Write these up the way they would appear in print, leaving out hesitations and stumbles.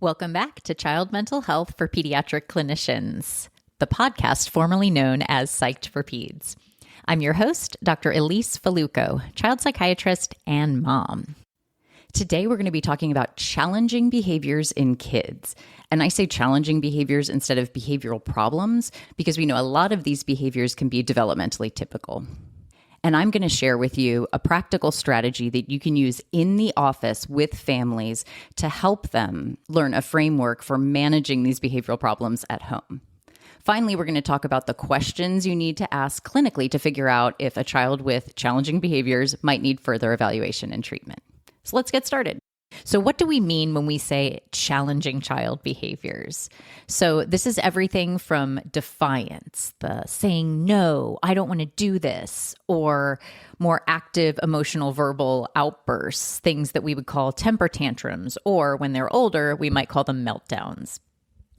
Welcome back to Child Mental Health for Pediatric Clinicians, the podcast formerly known as Psyched for Peds. I'm your host, Dr. Elise Faluco, child psychiatrist and mom. Today, we're going to be talking about challenging behaviors in kids. And I say challenging behaviors instead of behavioral problems because we know a lot of these behaviors can be developmentally typical. And I'm going to share with you a practical strategy that you can use in the office with families to help them learn a framework for managing these behavioral problems at home. Finally, we're going to talk about the questions you need to ask clinically to figure out if a child with challenging behaviors might need further evaluation and treatment. So let's get started. So what do we mean when we say challenging child behaviors? So this is everything from defiance, the saying, no, I don't want to do this, or more active emotional verbal outbursts, things that we would call temper tantrums, or when they're older, we might call them meltdowns.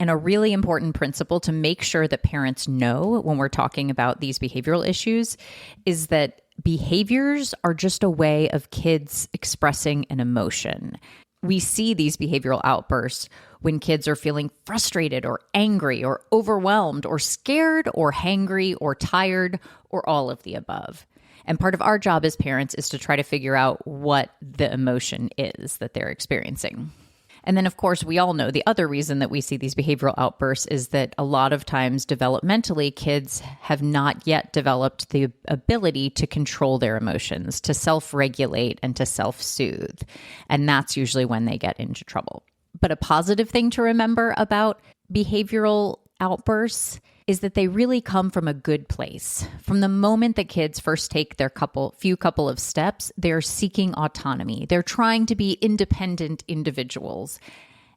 And a really important principle to make sure that parents know when we're talking about these behavioral issues is that behaviors are just a way of kids expressing an emotion. We see these behavioral outbursts when kids are feeling frustrated or angry or overwhelmed or scared or hangry or tired or all of the above. And part of our job as parents is to try to figure out what the emotion is that they're experiencing. And then, of course, we all know the other reason that we see these behavioral outbursts is that a lot of times developmentally, kids have not yet developed the ability to control their emotions, to self-regulate and to self-soothe. And that's usually when they get into trouble. But a positive thing to remember about behavioral outbursts is that they really come from a good place. From the moment that kids first take their few couple of steps, they're seeking autonomy. They're trying to be independent individuals.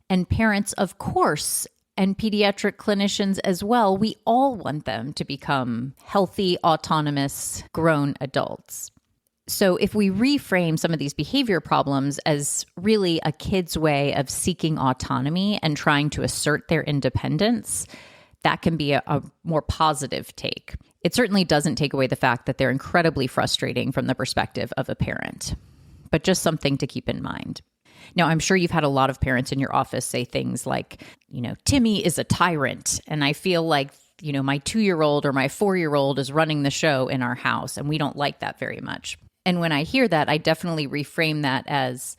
And parents, of course, and pediatric clinicians as well, we all want them to become healthy, autonomous, grown adults. So if we reframe some of these behavior problems as really a kid's way of seeking autonomy and trying to assert their independence, that can be a more positive take. It certainly doesn't take away the fact that they're incredibly frustrating from the perspective of a parent, but just something to keep in mind. Now, I'm sure you've had a lot of parents in your office say things like, Timmy is a tyrant, and I feel like, my 2-year-old or my 4-year-old is running the show in our house, and we don't like that very much. And when I hear that, I definitely reframe that as,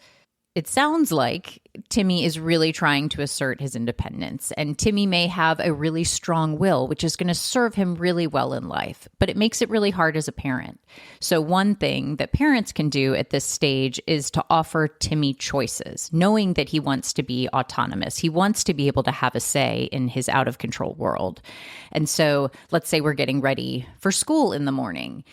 it sounds like Timmy is really trying to assert his independence, and Timmy may have a really strong will, which is going to serve him really well in life, but it makes it really hard as a parent. So one thing that parents can do at this stage is to offer Timmy choices, knowing that he wants to be autonomous. He wants to be able to have a say in his out-of-control world. And so let's say we're getting ready for school in the morning.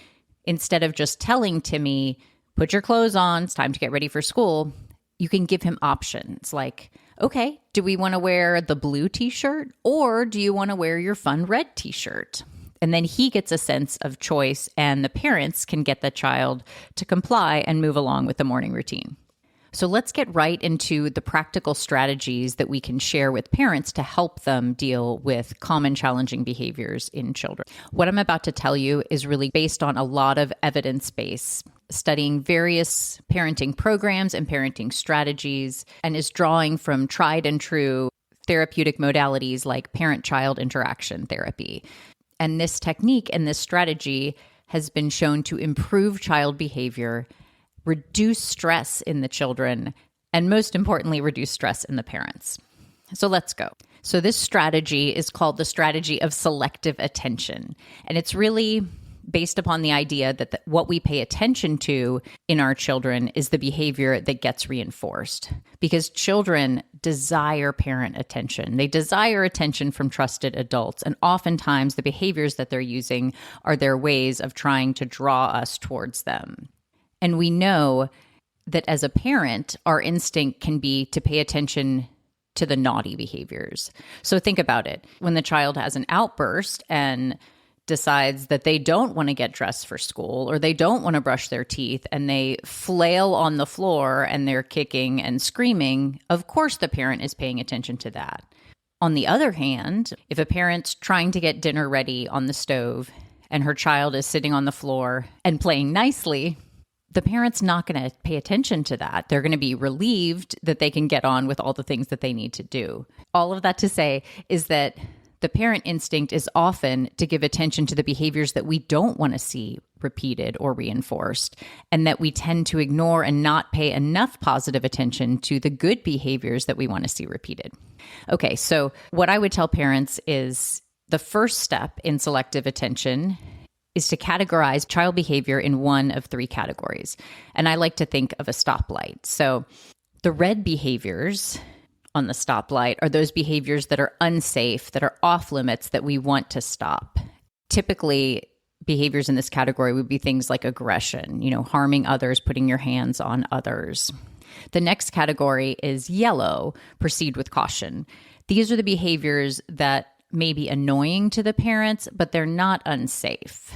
Instead of just telling Timmy, put your clothes on, it's time to get ready for school, you can give him options like, okay, do we want to wear the blue t-shirt or do you want to wear your fun red t-shirt? And then he gets a sense of choice and the parents can get the child to comply and move along with the morning routine. So let's get right into the practical strategies that we can share with parents to help them deal with common challenging behaviors in children. What I'm about to tell you is really based on a lot of evidence base, studying various parenting programs and parenting strategies, and is drawing from tried and true therapeutic modalities like parent-child interaction therapy. And this technique and this strategy has been shown to improve child behavior, reduce stress in the children, and most importantly, reduce stress in the parents. So let's go. So this strategy is called the strategy of selective attention. And it's really based upon the idea that what we pay attention to in our children is the behavior that gets reinforced. Because children desire parent attention. They desire attention from trusted adults. And oftentimes the behaviors that they're using are their ways of trying to draw us towards them. And we know that as a parent, our instinct can be to pay attention to the naughty behaviors. So think about it. When the child has an outburst and decides that they don't want to get dressed for school or they don't want to brush their teeth and they flail on the floor and they're kicking and screaming, of course the parent is paying attention to that. On the other hand, if a parent's trying to get dinner ready on the stove and her child is sitting on the floor and playing nicely, the parent's not going to pay attention to that. They're going to be relieved that they can get on with all the things that they need to do. All of that to say is that the parent instinct is often to give attention to the behaviors that we don't want to see repeated or reinforced, and that we tend to ignore and not pay enough positive attention to the good behaviors that we want to see repeated. Okay, so what I would tell parents is the first step in selective attention is to categorize child behavior in one of three categories. And I like to think of a stoplight. So the red behaviors on the stoplight are those behaviors that are unsafe, that are off limits, that we want to stop. Typically, behaviors in this category would be things like aggression, harming others, putting your hands on others. The next category is yellow, proceed with caution. These are the behaviors that may be annoying to the parents, but they're not unsafe.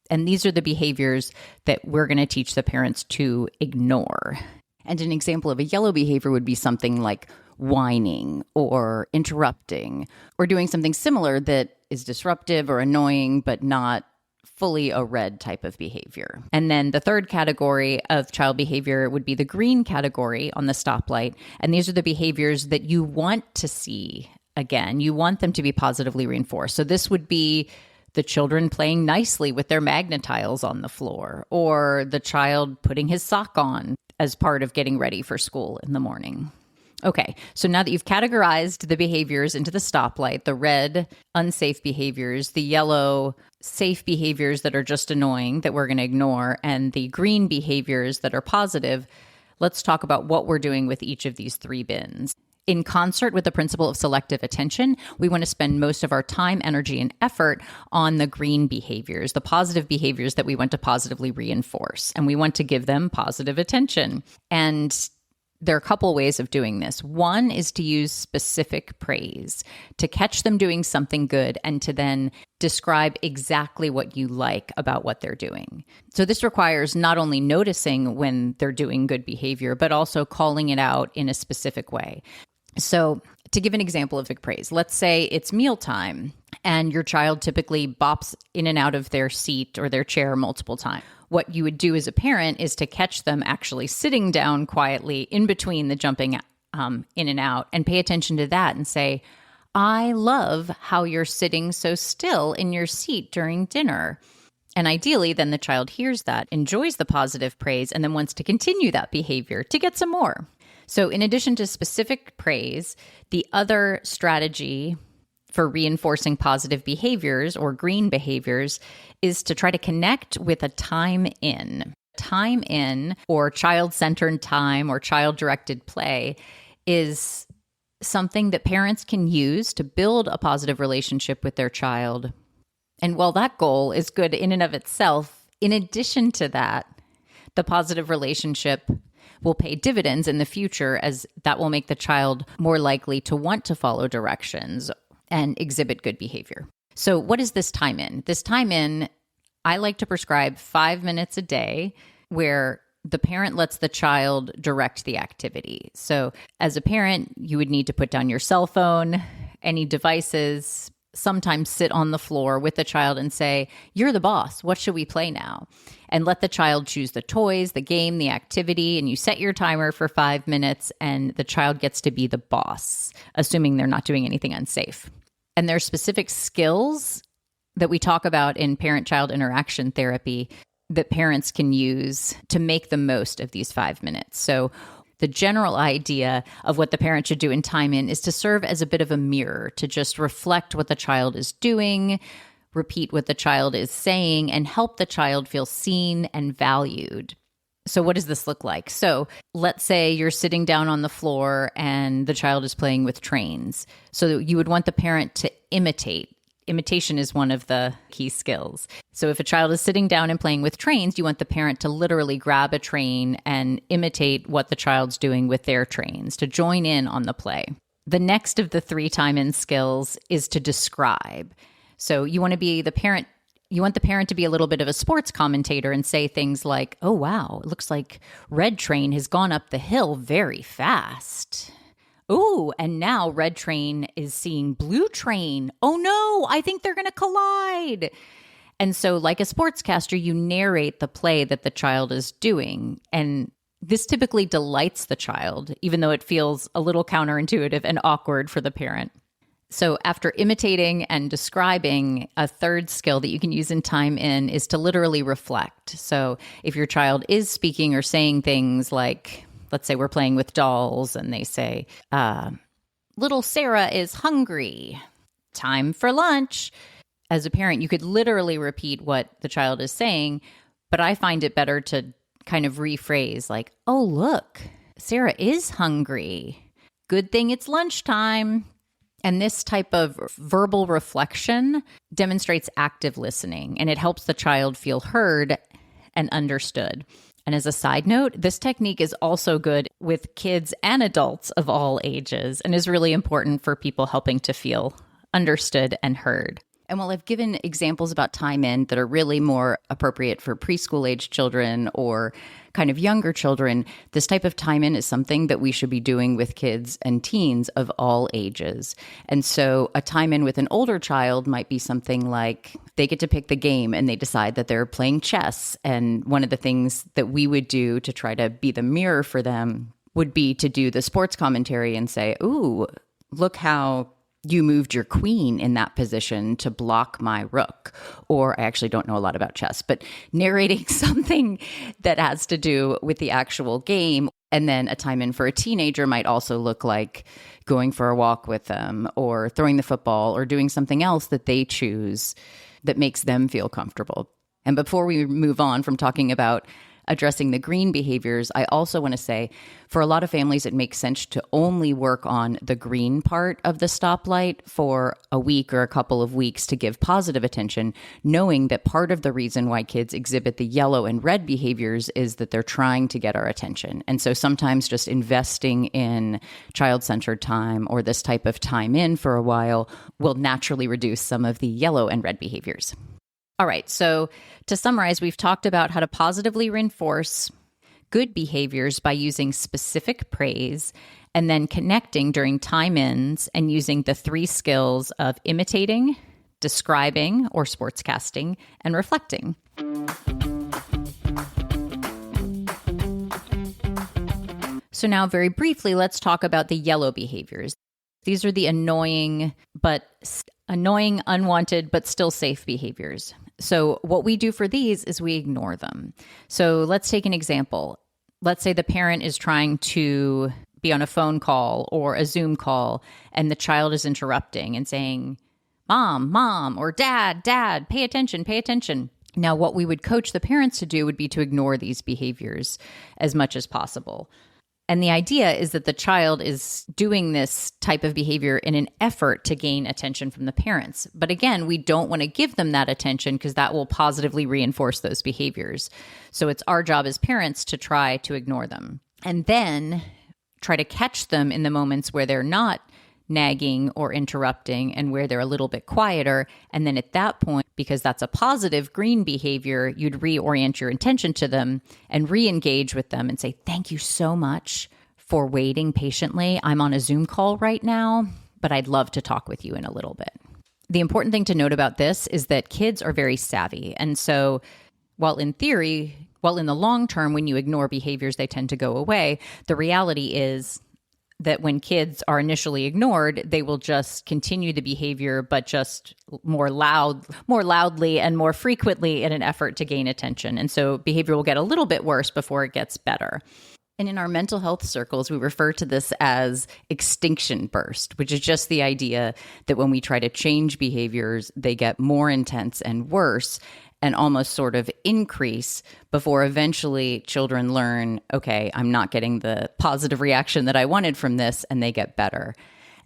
And these are the behaviors that we're going to teach the parents to ignore. And an example of a yellow behavior would be something like whining or interrupting or doing something similar that is disruptive or annoying, but not fully a red type of behavior. And then the third category of child behavior would be the green category on the stoplight. And these are the behaviors that you want to see again. You want them to be positively reinforced. So this would be the children playing nicely with their magnetiles on the floor, or the child putting his sock on as part of getting ready for school in the morning. Okay, so now that you've categorized the behaviors into the stoplight, the red, unsafe behaviors, the yellow, safe behaviors that are just annoying that we're going to ignore, and the green behaviors that are positive, let's talk about what we're doing with each of these three bins. In concert with the principle of selective attention, we want to spend most of our time, energy, and effort on the green behaviors, the positive behaviors that we want to positively reinforce, and we want to give them positive attention. And there are a couple ways of doing this. One is to use specific praise, to catch them doing something good and to then describe exactly what you like about what they're doing. So this requires not only noticing when they're doing good behavior, but also calling it out in a specific way. So to give an example of big praise, let's say it's mealtime and your child typically bops in and out of their seat or their chair multiple times. What you would do as a parent is to catch them actually sitting down quietly in between the jumping in and out and pay attention to that and say, I love how you're sitting so still in your seat during dinner. And ideally, then the child hears that, enjoys the positive praise, and then wants to continue that behavior to get some more. So in addition to specific praise, the other strategy for reinforcing positive behaviors or green behaviors is to try to connect with a time in. Time in, or child-centered time or child-directed play, is something that parents can use to build a positive relationship with their child. And while that goal is good in and of itself, in addition to that, the positive relationship will pay dividends in the future, as that will make the child more likely to want to follow directions and exhibit good behavior. So what is this time in? This time in, I like to prescribe 5 minutes a day where the parent lets the child direct the activity. So as a parent, you would need to put down your cell phone, any devices, sometimes sit on the floor with the child and say, you're the boss. What should we play now? And let the child choose the toys, the game, the activity, and you set your timer for 5 minutes and the child gets to be the boss, assuming they're not doing anything unsafe. And there are specific skills that we talk about in parent-child interaction therapy that parents can use to make the most of these 5 minutes. So the general idea of what the parent should do in time in is to serve as a bit of a mirror, to just reflect what the child is doing, repeat what the child is saying, and help the child feel seen and valued. So what does this look like? So let's say you're sitting down on the floor and the child is playing with trains. So you would want the parent to imitate. Imitation is one of the key skills. So if a child is sitting down and playing with trains, you want the parent to literally grab a train and imitate what the child's doing with their trains, to join in on the play. The next of the 3 time-in skills is to describe. So you want the parent to be a little bit of a sports commentator and say things like, oh, wow, it looks like red train has gone up the hill very fast. Ooh, and now red train is seeing blue train. Oh no, I think they're going to collide. And so like a sportscaster, you narrate the play that the child is doing. And this typically delights the child, even though it feels a little counterintuitive and awkward for the parent. So after imitating and describing, a third skill that you can use in Time In is to literally reflect. So if your child is speaking or saying things like, let's say we're playing with dolls and they say, little Sarah is hungry, time for lunch. As a parent, you could literally repeat what the child is saying, but I find it better to kind of rephrase like, oh, look, Sarah is hungry. Good thing it's lunchtime. And this type of verbal reflection demonstrates active listening, and it helps the child feel heard and understood. And as a side note, this technique is also good with kids and adults of all ages and is really important for people helping to feel understood and heard. And while I've given examples about Time In that are really more appropriate for preschool age children or kind of younger children, this type of Time In is something that we should be doing with kids and teens of all ages. And so a Time In with an older child might be something like they get to pick the game and they decide that they're playing chess. And one of the things that we would do to try to be the mirror for them would be to do the sports commentary and say, ooh, look how you moved your queen in that position to block my rook. Or I actually don't know a lot about chess, but narrating something that has to do with the actual game. And then a Time In for a teenager might also look like going for a walk with them or throwing the football or doing something else that they choose that makes them feel comfortable. And before we move on from talking about addressing the green behaviors, I also want to say for a lot of families, it makes sense to only work on the green part of the stoplight for a week or a couple of weeks to give positive attention, knowing that part of the reason why kids exhibit the yellow and red behaviors is that they're trying to get our attention. And so sometimes just investing in child-centered time or this type of Time In for a while will naturally reduce some of the yellow and red behaviors. All right, so to summarize, we've talked about how to positively reinforce good behaviors by using specific praise and then connecting during Time Ins and using the three skills of imitating, describing or sportscasting, and reflecting. So now very briefly, let's talk about the yellow behaviors. These are the annoying, unwanted, but still safe behaviors. So what we do for these is we ignore them. So let's take an example. Let's say the parent is trying to be on a phone call or a Zoom call, and the child is interrupting and saying, Mom, or Dad, pay attention, pay attention. Now, what we would coach the parents to do would be to ignore these behaviors as much as possible. And the idea is that the child is doing this type of behavior in an effort to gain attention from the parents. But again, we don't want to give them that attention because that will positively reinforce those behaviors. So it's our job as parents to try to ignore them and then try to catch them in the moments where they're not nagging or interrupting and where they're a little bit quieter. And then at that point, because that's a positive green behavior, you'd reorient your attention to them and re-engage with them and say, thank you so much for waiting patiently. I'm on a Zoom call right now, but I'd love to talk with you in a little bit. The important thing to note about this is that kids are very savvy. And so while in the long term, when you ignore behaviors, they tend to go away, the reality is that when kids are initially ignored, they will just continue the behavior, but just more loudly and more frequently in an effort to gain attention. And so behavior will get a little bit worse before it gets better. And in our mental health circles, we refer to this as extinction burst, which is just the idea that when we try to change behaviors, they get more intense and worse and almost sort of increase before eventually children learn, okay, I'm not getting the positive reaction that I wanted from this, and they get better.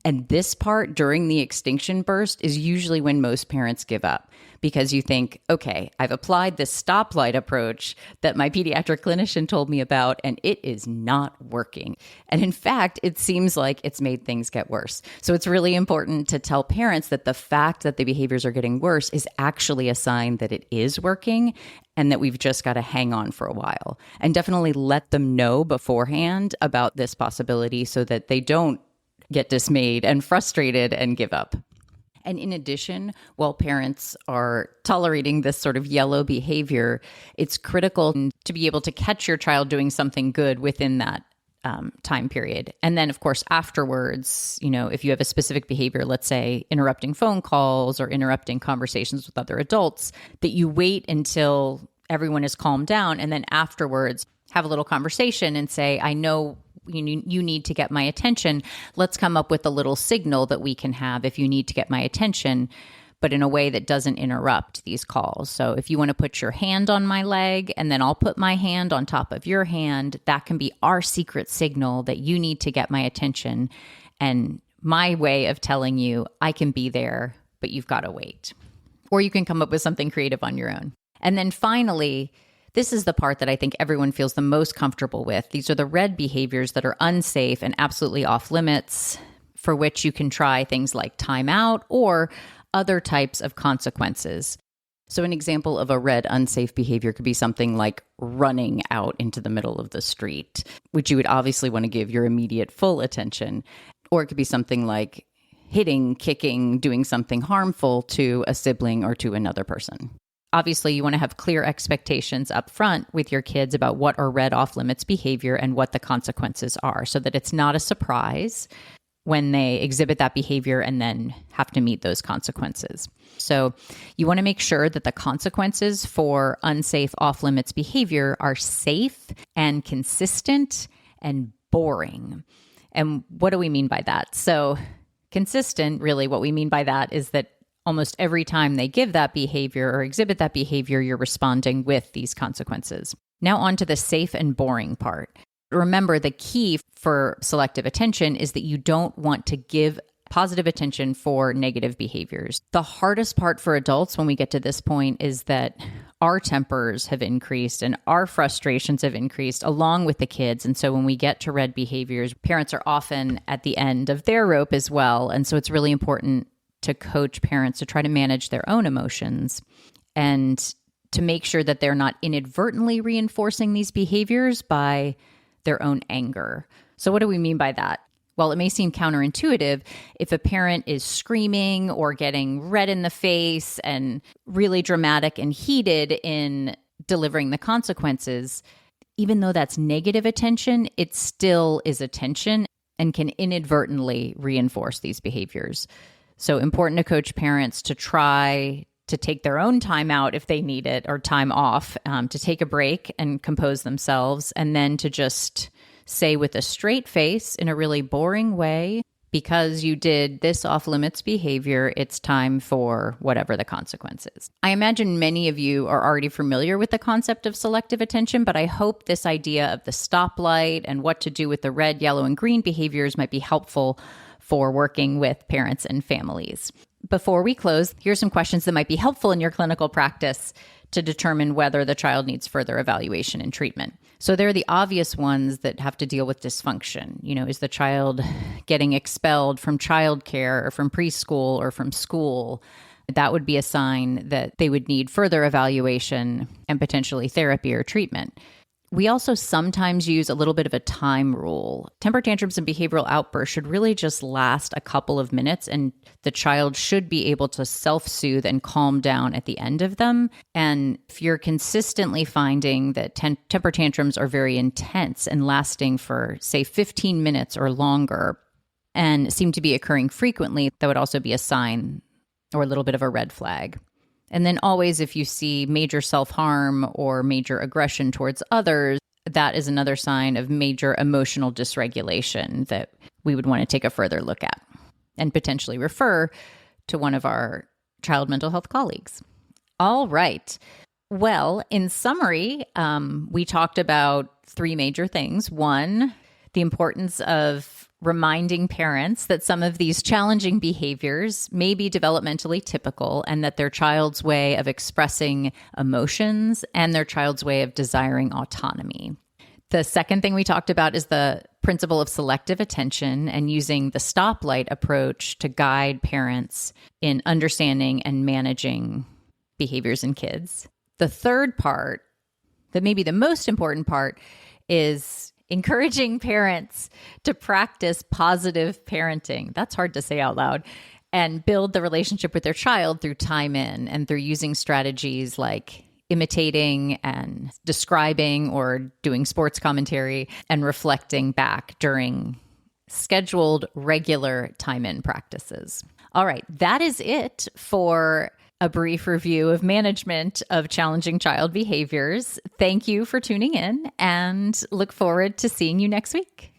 And this part during the extinction burst is usually when most parents give up because you think, okay, I've applied this stoplight approach that my pediatric clinician told me about, and it is not working. And in fact, it seems like it's made things get worse. So it's really important to tell parents that the fact that the behaviors are getting worse is actually a sign that it is working and that we've just got to hang on for a while. And definitely let them know beforehand about this possibility so that they don't get dismayed and frustrated and give up. And in addition, while parents are tolerating this sort of yellow behavior, it's critical to be able to catch your child doing something good within that time period. And then, of course, afterwards, if you have a specific behavior, let's say interrupting phone calls or interrupting conversations with other adults, that you wait until everyone is calmed down and then afterwards have a little conversation and say, I know you need to get my attention. Let's come up with a little signal that we can have if you need to get my attention, but in a way that doesn't interrupt these calls. So if you want to put your hand on my leg and then I'll put my hand on top of your hand, that can be our secret signal that you need to get my attention. And my way of telling you, I can be there, but you've got to wait. Or you can come up with something creative on your own. And then finally, this is the part that I think everyone feels the most comfortable with. These are the red behaviors that are unsafe and absolutely off limits, for which you can try things like timeout or other types of consequences. So an example of a red unsafe behavior could be something like running out into the middle of the street, which you would obviously want to give your immediate full attention. Or it could be something like hitting, kicking, doing something harmful to a sibling or to another person. Obviously, you want to have clear expectations up front with your kids about what are red off-limits behavior and what the consequences are, so that it's not a surprise when they exhibit that behavior and then have to meet those consequences. So you want to make sure that the consequences for unsafe off-limits behavior are safe and consistent and boring. And what do we mean by that? So consistent, really what we mean by that is that almost every time they give that behavior or exhibit that behavior, you're responding with these consequences. Now on to the safe and boring part. Remember, the key for selective attention is that you don't want to give positive attention for negative behaviors. The hardest part for adults when we get to this point is that our tempers have increased and our frustrations have increased along with the kids. And so when we get to red behaviors, parents are often at the end of their rope as well. And so it's really important to coach parents to try to manage their own emotions and to make sure that they're not inadvertently reinforcing these behaviors by their own anger. So what do we mean by that? Well, it may seem counterintuitive if a parent is screaming or getting red in the face and really dramatic and heated in delivering the consequences. Even though that's negative attention, it still is attention and can inadvertently reinforce these behaviors. So important to coach parents to try to take their own time out if they need it, or time off, to take a break and compose themselves, and then to just say with a straight face in a really boring way, because you did this off-limits behavior, it's time for whatever the consequence is. I imagine many of you are already familiar with the concept of selective attention, but I hope this idea of the stoplight and what to do with the red, yellow, and green behaviors might be helpful for working with parents and families. Before we close, here's some questions that might be helpful in your clinical practice to determine whether the child needs further evaluation and treatment. So there are the obvious ones that have to deal with dysfunction. Is the child getting expelled from childcare or from preschool or from school? That would be a sign that they would need further evaluation and potentially therapy or treatment. We also sometimes use a little bit of a time rule. Temper tantrums and behavioral outbursts should really just last a couple of minutes, and the child should be able to self-soothe and calm down at the end of them. And if you're consistently finding that temper tantrums are very intense and lasting for, say, 15 minutes or longer, and seem to be occurring frequently, that would also be a sign or a little bit of a red flag. And then always, if you see major self-harm or major aggression towards others, that is another sign of major emotional dysregulation that we would want to take a further look at and potentially refer to one of our child mental health colleagues. All right. Well, in summary, we talked about three major things. One, the importance of reminding parents that some of these challenging behaviors may be developmentally typical and that their child's way of expressing emotions and their child's way of desiring autonomy. The second thing we talked about is the principle of selective attention and using the stoplight approach to guide parents in understanding and managing behaviors in kids. The third part, that may be the most important part, is encouraging parents to practice positive parenting. That's hard to say out loud. and build the relationship with their child through time in and through using strategies like imitating and describing or doing sports commentary and reflecting back during scheduled regular time in practices. All right, that is it for a brief review of management of challenging child behaviors. Thank you for tuning in and look forward to seeing you next week.